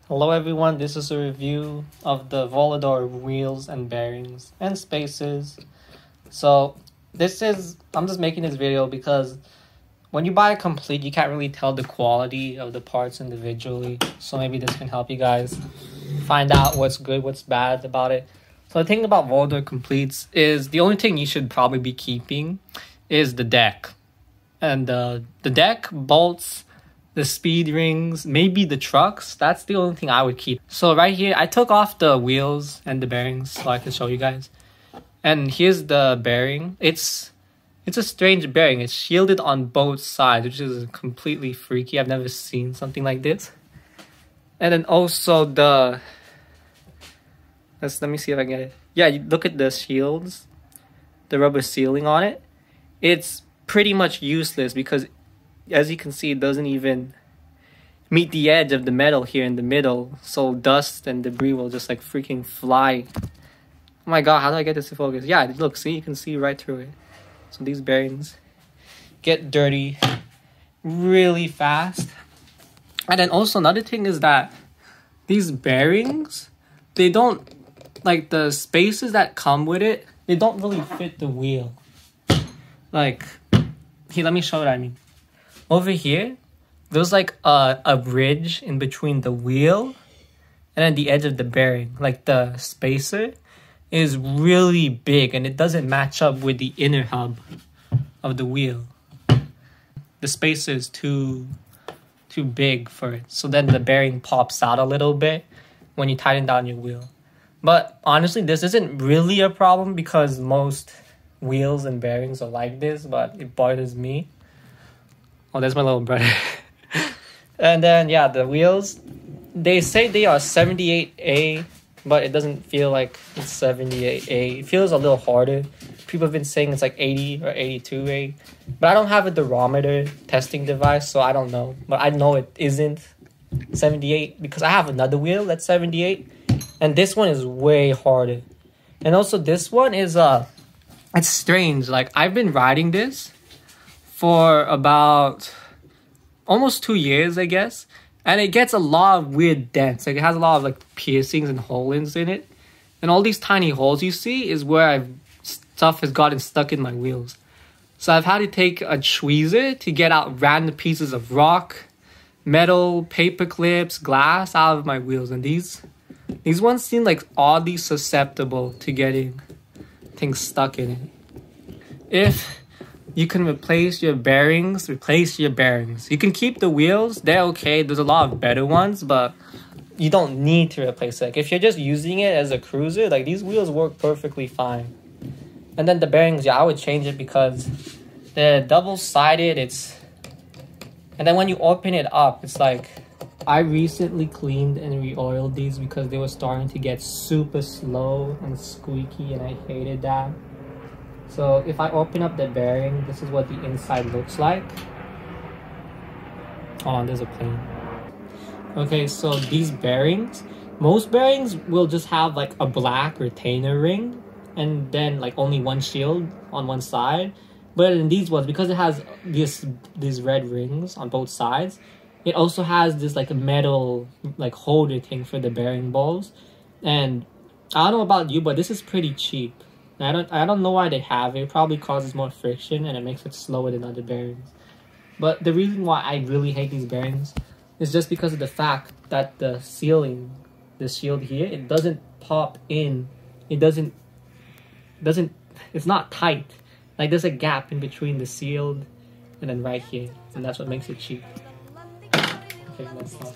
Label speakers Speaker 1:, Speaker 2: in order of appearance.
Speaker 1: Hello everyone, this is a review of the Volador wheels and bearings and spaces. So I'm just making this video because when you buy a complete, you can't really tell the quality of the parts individually. So maybe this can help you guys find out what's good, what's bad about it. So the thing about Volador completes is the only thing you should probably be keeping is the deck. And the deck, bolts, the speed rings, maybe the trucks. That's the only thing I would keep. So right here, I took off the wheels and the bearings so I can show you guys. And here's the bearing. It's a strange bearing. It's shielded on both sides, which is completely freaky. I've never seen something like this. And then also let me see if I can get it. Yeah, you look at the shields, the rubber sealing on it. It's pretty much useless because as you can see, it doesn't even meet the edge of the metal here in the middle. So dust and debris will just like freaking fly. Oh my god, how do I get this to focus? Yeah, look, see, you can see right through it. So these bearings get dirty really fast. And then also another thing is that these bearings, they don't, like the spaces that come with it, they don't really fit the wheel. Like, here, let me show what I mean. Over here, there's like a bridge in between the wheel and then the edge of the bearing. Like the spacer is really big and it doesn't match up with the inner hub of the wheel. The spacer is too big for it. So then the bearing pops out a little bit when you tighten down your wheel. But honestly, this isn't really a problem because most wheels and bearings are like this, but it bothers me. Oh, there's my little brother. And then, yeah, the wheels, they say they are 78A, but it doesn't feel like it's 78A. It feels a little harder. People have been saying it's like 80 or 82A. But I don't have a durometer testing device, so I don't know. But I know it isn't 78 because I have another wheel that's 78. And this one is way harder. And also this one is, it's strange. Like, I've been riding this for about almost 2 years, I guess. And it gets a lot of weird dents. Like, it has a lot of like piercings and holes in it. And all these tiny holes you see is where stuff has gotten stuck in my wheels. So I've had to take a tweezer to get out random pieces of rock, metal, paper clips, glass out of my wheels. And these ones seem like oddly susceptible to getting things stuck in it. If you can replace your bearings. You can keep the wheels. They're okay. There's a lot of better ones, but you don't need to replace it. Like, if you're just using it as a cruiser, like, these wheels work perfectly fine. And then the bearings, yeah, I would change it because they're double-sided. And then when you open it up, it's like, I recently cleaned and re-oiled these because they were starting to get super slow and squeaky, and I hated that. So if I open up the bearing, this is what the inside looks like. Oh, there's a plane. Okay, so these bearings, most bearings will just have like a black retainer ring and then like only one shield on one side. But in these ones, because it has these red rings on both sides, it also has this like a metal like holder thing for the bearing balls. And I don't know about you, but this is pretty cheap. I don't know why they have it. It probably causes more friction and it makes it slower than other bearings. But the reason why I really hate these bearings is just because of the fact that the sealing, the shield here, it doesn't pop in. It's not tight. Like, there's a gap in between the sealed and then right here. And that's what makes it cheap. Okay, let's stop.